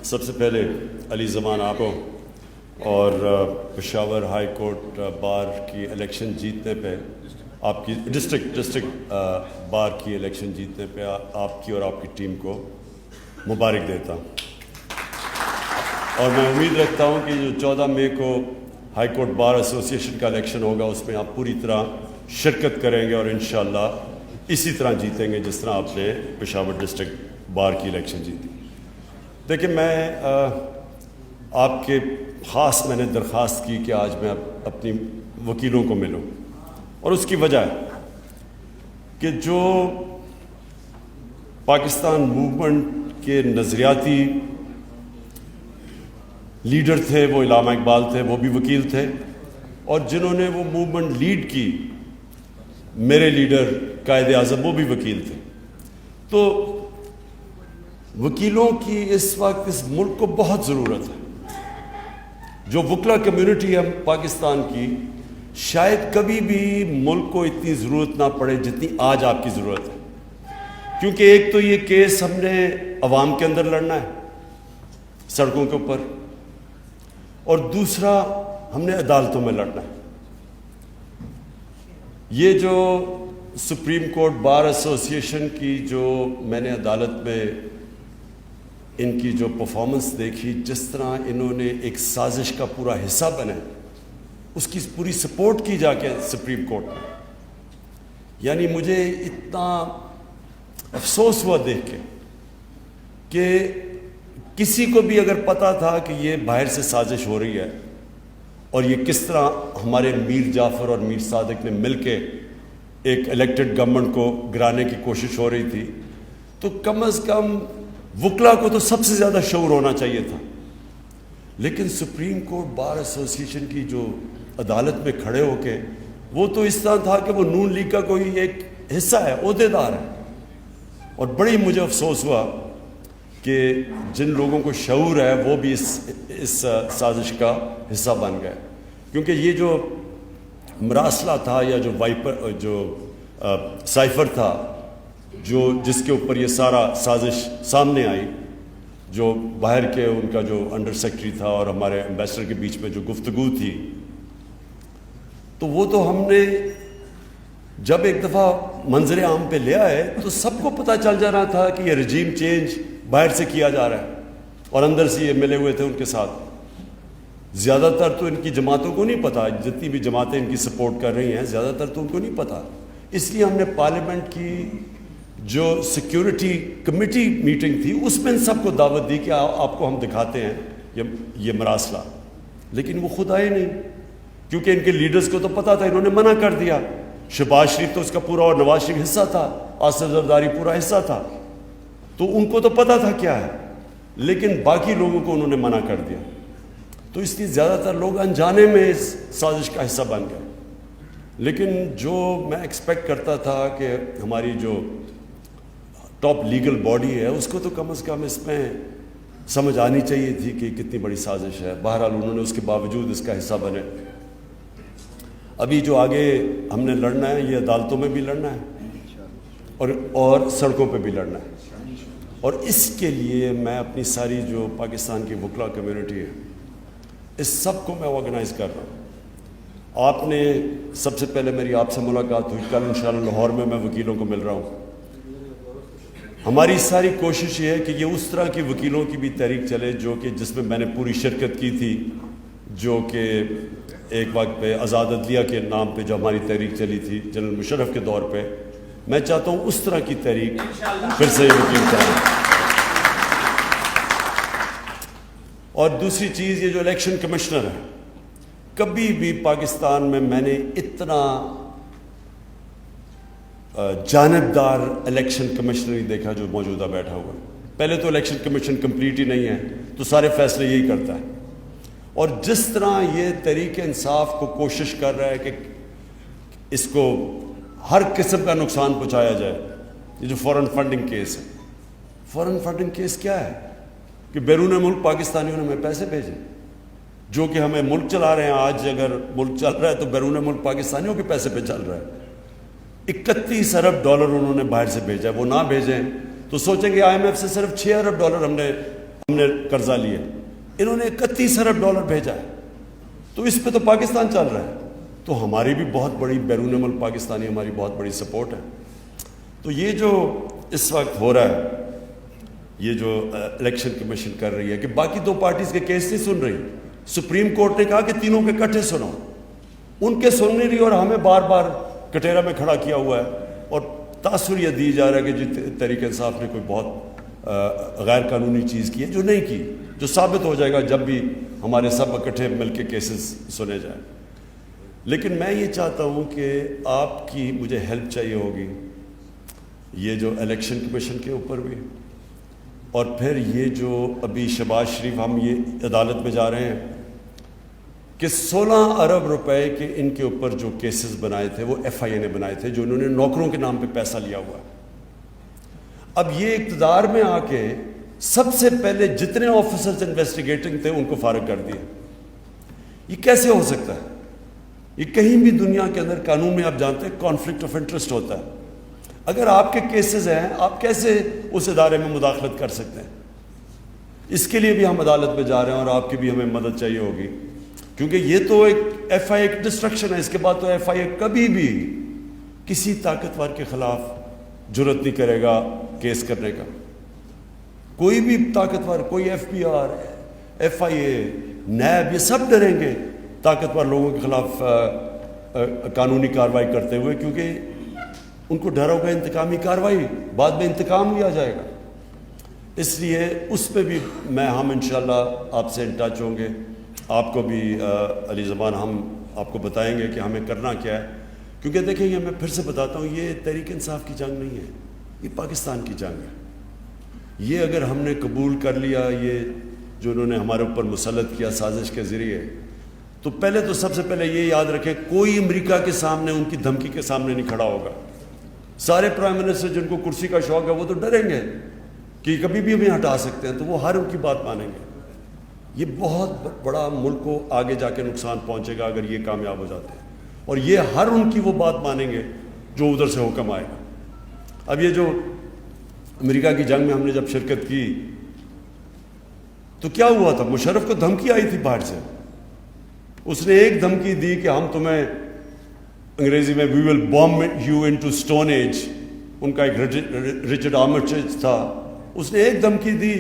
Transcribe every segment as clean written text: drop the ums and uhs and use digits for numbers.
سب سے پہلے علی زمان آپ کو اور پشاور ہائی کورٹ بار کی الیکشن جیتنے پہ آپ کی ڈسٹرکٹ بار کی الیکشن جیتنے پہ آپ کی اور آپ کی ٹیم کو مبارک دیتا ہوں، اور میں امید رکھتا ہوں کہ جو 14 مئی کو ہائی کورٹ بار ایسوسی ایشن کا الیکشن ہوگا اس میں آپ پوری طرح شرکت کریں گے اور انشاءاللہ اسی طرح جیتیں گے جس طرح آپ نے پشاور ڈسٹرکٹ بار کی الیکشن جیتی۔ دیکھیں، میں آپ کے میں نے درخواست کی کہ آج میں اپنی وکیلوں کو ملوں، اور اس کی وجہ ہے کہ جو پاکستان موومنٹ کے نظریاتی لیڈر تھے وہ علامہ اقبال تھے، وہ بھی وکیل تھے، اور جنہوں نے وہ موومنٹ لیڈ کی میرے لیڈر قائد اعظم وہ بھی وکیل تھے۔ تو وکیلوں کی اس وقت اس ملک کو بہت ضرورت ہے۔ جو وکلا کمیونٹی ہے پاکستان کی، شاید کبھی بھی ملک کو اتنی ضرورت نہ پڑے جتنی آج آپ کی ضرورت ہے، کیونکہ ایک تو یہ کیس ہم نے عوام کے اندر لڑنا ہے سڑکوں کے اوپر، اور دوسرا ہم نے عدالتوں میں لڑنا ہے۔ یہ جو سپریم کورٹ بار ایسوسی ایشن کی جو میں نے عدالت میں ان کی جو پرفارمنس دیکھی، جس طرح انہوں نے ایک سازش کا پورا حصہ بنے، اس کی پوری سپورٹ کی جا کے سپریم کورٹ میں، یعنی مجھے اتنا افسوس ہوا دیکھ کے کہ کسی کو بھی اگر پتا تھا کہ یہ باہر سے سازش ہو رہی ہے اور یہ کس طرح ہمارے میر جعفر اور میر صادق نے مل کے ایک الیکٹڈ گورنمنٹ کو گرانے کی کوشش ہو رہی تھی، تو کم از کم وکلا کو تو سب سے زیادہ شعور ہونا چاہیے تھا۔ لیکن سپریم کورٹ بار ایسوسی ایشن کی جو عدالت میں کھڑے ہو کے، وہ تو اس طرح تھا کہ وہ نون لیگ کا کوئی ایک حصہ ہے، عہدیدار ہے، اور بڑی مجھے افسوس ہوا کہ جن لوگوں کو شعور ہے وہ بھی اس سازش کا حصہ بن گئے، کیونکہ یہ جو مراسلہ تھا یا جو سائفر تھا جس کے اوپر یہ سارا سازش سامنے آئی، جو باہر کے ان کا جو انڈر سیکرٹری تھا اور ہمارے ایمبیسڈر کے بیچ میں جو گفتگو تھی، تو وہ تو ہم نے جب ایک دفعہ منظر عام پہ لے آئے تو سب کو پتہ چل جا رہا تھا کہ یہ رجیم چینج باہر سے کیا جا رہا ہے، اور اندر سے یہ ملے ہوئے تھے ان کے ساتھ۔ زیادہ تر تو ان کی جماعتوں کو نہیں پتہ، جتنی بھی جماعتیں ان کی سپورٹ کر رہی ہیں زیادہ تر تو ان کو نہیں پتہ۔ اس لیے ہم نے پارلیمنٹ کی جو سیکیورٹی کمیٹی میٹنگ تھی اس میں ان سب کو دعوت دی کہ آپ کو ہم دکھاتے ہیں یہ مراسلہ، لیکن وہ خود آئے نہیں، کیونکہ ان کے لیڈرز کو تو پتہ تھا، انہوں نے منع کر دیا۔ شہباز شریف تو اس کا پورا، اور نواز شریف حصہ تھا، آصف زرداری پورا حصہ تھا، تو ان کو تو پتہ تھا کیا ہے، لیکن باقی لوگوں کو انہوں نے منع کر دیا۔ تو اس لیے زیادہ تر لوگ انجانے میں اس سازش کا حصہ بن گئے۔ لیکن جو میں ایکسپیکٹ کرتا تھا کہ ہماری جو ٹاپ لیگل باڈی ہے اس کو تو کم از کم اس میں سمجھ آنی چاہیے تھی کہ کتنی بڑی سازش ہے، بہرحال انہوں نے اس کے باوجود اس کا حصہ بنے۔ ابھی جو آگے ہم نے لڑنا ہے، یہ عدالتوں میں بھی لڑنا ہے اور سڑکوں پہ بھی لڑنا ہے، اور اس کے لیے میں اپنی ساری جو پاکستان کی وکلا کمیونٹی ہے اس سب کو میں آرگنائز کر رہا ہوں۔ آپ نے سب سے پہلے میری آپ سے ملاقات ہوئی، کل انشاءاللہ لاہور میں وکیلوں کو مل رہا ہوں۔ ہماری ساری کوشش یہ ہے کہ یہ اس طرح کی وکیلوں کی بھی تحریک چلے جس میں نے پوری شرکت کی تھی، جو کہ ایک وقت پہ آزاد عدلیہ کے نام پہ جو ہماری تحریک چلی تھی جنرل مشرف کے دور پہ، میں چاہتا ہوں اس طرح کی تحریک پھر سے وکیل چلے۔ اور دوسری چیز، یہ جو الیکشن کمشنر ہے، کبھی بھی پاکستان میں نے اتنا جانبدار الیکشن کمشنر نہیں دیکھا جو موجودہ بیٹھا ہوا ہے۔ پہلے تو الیکشن کمیشن کمپلیٹ ہی نہیں ہے، تو سارے فیصلے یہی کرتا ہے، اور جس طرح یہ تحریک انصاف کو کوشش کر رہا ہے کہ اس کو ہر قسم کا نقصان پہنچایا جائے، یہ جو فورن فنڈنگ کیس ہے، فورن فنڈنگ کیس کیا ہے کہ بیرون ملک پاکستانیوں نے ہمیں پیسے بھیجے، جو کہ ہمیں ملک چلا رہے ہیں۔ آج اگر ملک چل رہا ہے تو بیرون ملک پاکستانیوں کے پیسے پہ چل رہا ہے۔ 31 ارب ڈالر انہوں نے باہر سے بھیجا ہے، وہ نہ بھیجیں تو سوچیں گے آئی ایم ایف سے صرف 6 ارب ڈالر ہم نے ہم نے قرضہ لیا, انہوں نے 31 ارب ڈالر بھیجا ہے, تو اس پہ تو پاکستان چل رہا ہے. تو ہماری بھی بہت بڑی بیرون ملک پاکستانی ہماری بہت بڑی سپورٹ ہے. تو یہ جو اس وقت ہو رہا ہے, یہ جو الیکشن کمیشن کر رہی ہے کہ باقی دو پارٹیز کے کیس نہیں سن رہی, سپریم کورٹ نے کہا کہ تینوں کے اکٹھے سنو, ان کے سن نہیں رہی اور ہمیں بار بار کٹہرا میں کھڑا کیا ہوا ہے, اور تاثر یہ دی جا رہا ہے کہ جی تحریک انصاف نے کوئی بہت غیر قانونی چیز کی ہے, جو نہیں کی, جو ثابت ہو جائے گا جب بھی ہمارے سب اکٹھے مل کے کیسز سنے جائیں. لیکن میں یہ چاہتا ہوں کہ آپ کی مجھے ہیلپ چاہیے ہوگی, یہ جو الیکشن کمیشن کے اوپر بھی, اور پھر یہ جو ابھی شہباز شریف ہم یہ عدالت میں جا رہے ہیں کہ 16 ارب روپے کے ان کے اوپر جو کیسز بنائے تھے وہ ایف آئی اے نے بنائے تھے, جو انہوں نے نوکروں کے نام پہ پیسہ لیا ہوا ہے. اب یہ اقتدار میں آ کے سب سے پہلے جتنے آفیسرز انویسٹیگیٹنگ تھے ان کو فارغ کر دیا. یہ کیسے ہو سکتا ہے؟ یہ کہیں بھی دنیا کے اندر قانون میں آپ جانتے ہیں کانفلکٹ آف انٹرسٹ ہوتا ہے. اگر آپ کے کیسز ہیں آپ کیسے اس ادارے میں مداخلت کر سکتے ہیں؟ اس کے لیے بھی ہم عدالت میں جا رہے ہیں اور آپ کی بھی ہمیں مدد چاہیے ہوگی, کیونکہ یہ تو ایک ایف آئی اے ڈسٹرکشن ہے. اس کے بعد تو ایف آئی اے کبھی بھی کسی طاقتور کے خلاف جرت نہیں کرے گا کیس کرنے کا. کوئی بھی طاقتور, کوئی F B R, F I A, NAB, یہ سب ڈریں گے طاقتور لوگوں کے خلاف قانونی کارروائی کرتے ہوئے, کیونکہ ان کو ڈر ہوگا انتقامی کارروائی, بعد میں انتقام لیا جائے گا. اس لیے اس پہ بھی ہم انشاءاللہ آپ سے ان ٹچ ہوں گے. آپ کو بھی علی زمان ہم آپ کو بتائیں گے کہ ہمیں کرنا کیا ہے, کیونکہ دیکھیں یہ میں پھر سے بتاتا ہوں, یہ تحریک انصاف کی جنگ نہیں ہے, یہ پاکستان کی جنگ ہے. یہ اگر ہم نے قبول کر لیا, یہ جو انہوں نے ہمارے اوپر مسلط کیا سازش کے ذریعے, تو پہلے تو سب سے پہلے یہ یاد رکھیں کوئی امریکہ کے سامنے ان کی دھمکی کے سامنے نہیں کھڑا ہوگا. سارے پرائم منسٹر جن کو کرسی کا شوق ہے وہ تو ڈریں گے کہ کبھی بھی ہمیں ہٹا سکتے ہیں, تو وہ ہر ان کی بات مانیں گے. یہ بہت بڑا ملک کو آگے جا کے نقصان پہنچے گا اگر یہ کامیاب ہو جاتے ہیں, اور یہ ہر ان کی وہ بات مانیں گے جو ادھر سے حکم آئے گا. اب یہ جو امریکہ کی جنگ میں ہم نے جب شرکت کی تو کیا ہوا تھا؟ مشرف کو دھمکی آئی تھی باہر سے, اس نے ایک دھمکی دی کہ ہم تمہیں انگریزی میں we will bomb you into stone age, ان کا ایک رچرڈ آرمسٹیج تھا, اس نے ایک دھمکی دی,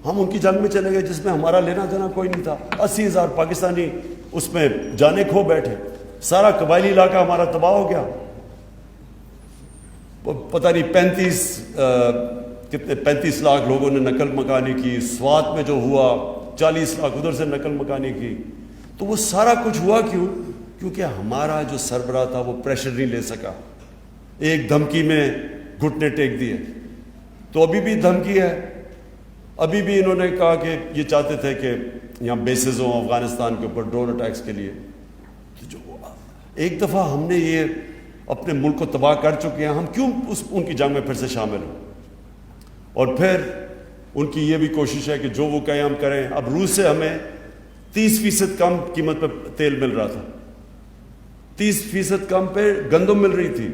ہم ان کی جنگ میں چلے گئے جس میں ہمارا لینا دینا کوئی نہیں تھا. 80,000 پاکستانی اس میں جانے کھو بیٹھے, سارا قبائلی علاقہ ہمارا تباہ ہو گیا. پتہ نہیں 35 لاکھ لوگوں نے نقل مکانی کی, سوات میں جو ہوا 40 لاکھ ادھر سے نقل مکانی کی. تو وہ سارا کچھ ہوا کیوں؟ کیونکہ ہمارا جو سربراہ تھا وہ پریشر نہیں لے سکا, ایک دھمکی میں گھٹنے ٹیک دیے. تو ابھی بھی دھمکی ہے, ابھی بھی انہوں نے کہا کہ یہ چاہتے تھے کہ یہاں بیسز ہوں افغانستان کے اوپر ڈرون اٹیکس کے لیے. تو جو ایک دفعہ ہم نے یہ اپنے ملک کو تباہ کر چکے ہیں, ہم کیوں ان کی جنگ میں پھر سے شامل ہوں؟ اور پھر ان کی یہ بھی کوشش ہے کہ جو وہ کہیں ہم کریں. اب روس سے ہمیں 30% کم قیمت پہ تیل مل رہا تھا, 30% کم پہ گندم مل رہی تھی.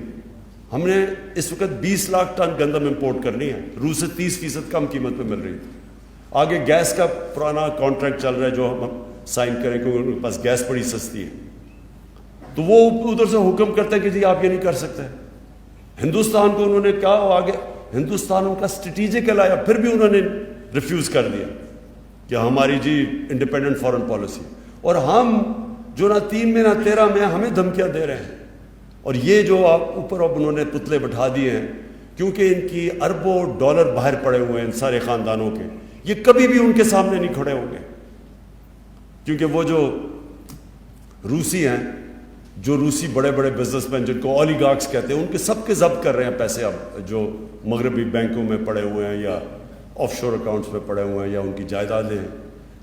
ہم نے اس وقت 20 لاکھ ٹن گندم امپورٹ کرنی ہے, روس سے 30% کم قیمت پہ مل رہی تھی. آگے گیس کا پرانا کانٹریکٹ چل رہا ہے جو ہم سائن کریں کیونکہ ان کے پاس گیس بڑی سستی ہے. تو وہ ادھر سے حکم کرتے ہیں کہ جی آپ یہ نہیں کر سکتے. ہندوستان کو انہوں نے کہا, آگے ہندوستان ان کا اسٹریٹجک لایا, پھر بھی انہوں نے ریفیوز کر دیا کہ ہماری جی انڈیپینڈنٹ فارن پالیسی. اور ہم جو نہ 3 میں نہ 13 میں ہمیں دھمکیاں دے رہے ہیں. اور یہ جو آپ اوپر اب انہوں نے پتلے بٹھا دیے ہیں, کیونکہ ان کی اربوں ڈالر باہر پڑے ہوئے ہیں ان سارے خاندانوں کے, یہ کبھی بھی ان کے سامنے نہیں کھڑے ہوں گے. کیونکہ وہ جو روسی ہیں, جو روسی بڑے بڑے بزنس مین جن کو اولیگارکس کہتے ہیں, ان کے سب کے ضبط کر رہے ہیں پیسے اب جو مغربی بینکوں میں پڑے ہوئے ہیں یا آف شور اکاؤنٹس میں پڑے ہوئے ہیں یا ان کی جائیدادیں ہیں.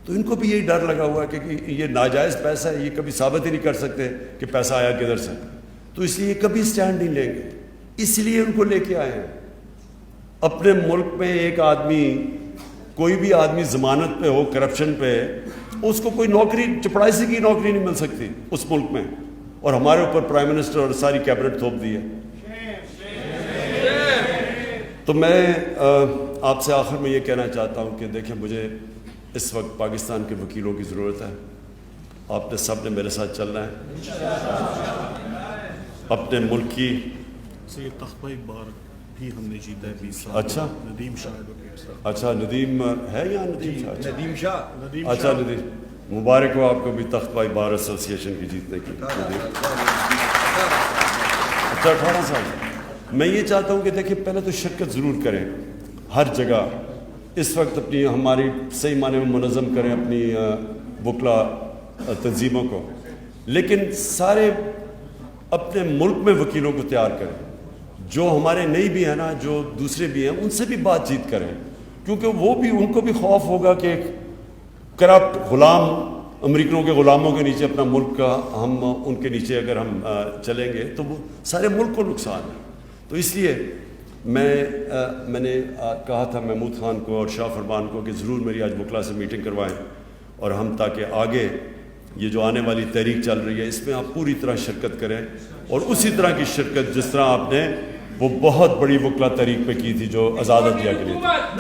تو ان کو بھی یہی ڈر لگا ہوا ہے کہ یہ ناجائز پیسہ ہے, یہ کبھی ثابت ہی نہیں کر سکتے کہ پیسہ آیا کدھر سے. تو اس لیے کبھی سٹینڈ نہیں لیں گے, اس لیے ان کو لے کے آئے ہیں. اپنے ملک میں ایک آدمی, کوئی بھی آدمی ضمانت پہ ہو کرپشن پہ, اس کو کوئی نوکری, چپڑاسی کی نوکری نہیں مل سکتی اس ملک میں, اور ہمارے اوپر پرائم منسٹر اور ساری کیبنٹ تھوپ دی ہے. تو میں آپ سے آخر میں یہ کہنا چاہتا ہوں کہ دیکھیں مجھے اس وقت پاکستان کے وکیلوں کی ضرورت ہے. آپ نے سب نے میرے ساتھ چلنا ہے. اپنے ملک کی تختہ بار بھی ہم نے جیتا ہے 20 سال. اچھا ندیم شاہ ایڈوکیٹ صاحب. اچھا ندیم ہے یا ندیم شاہ؟ ندیم شاہ. اچھا ندیم مبارک ہو آپ کو بھی تخت بھائی بار ایسوسی ایشن کی جیتنے کی. اچھا 18 سال. میں یہ چاہتا ہوں کہ دیکھیں پہلے تو شرکت ضرور کریں ہر جگہ. اس وقت اپنی ہماری صحیح معنی میں منظم کریں اپنی وکلا تنظیموں کو, لیکن سارے اپنے ملک میں وکیلوں کو تیار کریں. جو ہمارے نئی بھی ہیں نا, جو دوسرے بھی ہیں, ان سے بھی بات چیت کریں, کیونکہ وہ بھی ان کو بھی خوف ہوگا کہ کرپٹ غلام امریکنوں کے غلاموں کے نیچے اپنا ملک کا ہم ان کے نیچے اگر ہم چلیں گے تو وہ سارے ملک کو نقصان ہے. تو اس لیے میں نے کہا تھا محمود خان کو اور شاہ فرمان کو کہ ضرور میری آج وکلا سے میٹنگ کروائیں, اور ہم تاکہ آگے یہ جو آنے والی تحریک چل رہی ہے اس میں آپ پوری طرح شرکت کریں, اور اسی طرح کی شرکت جس طرح آپ نے وہ بہت بڑی وکلا تحریک پہ کی تھی جو آزاد عدلیہ کے لیے تھی.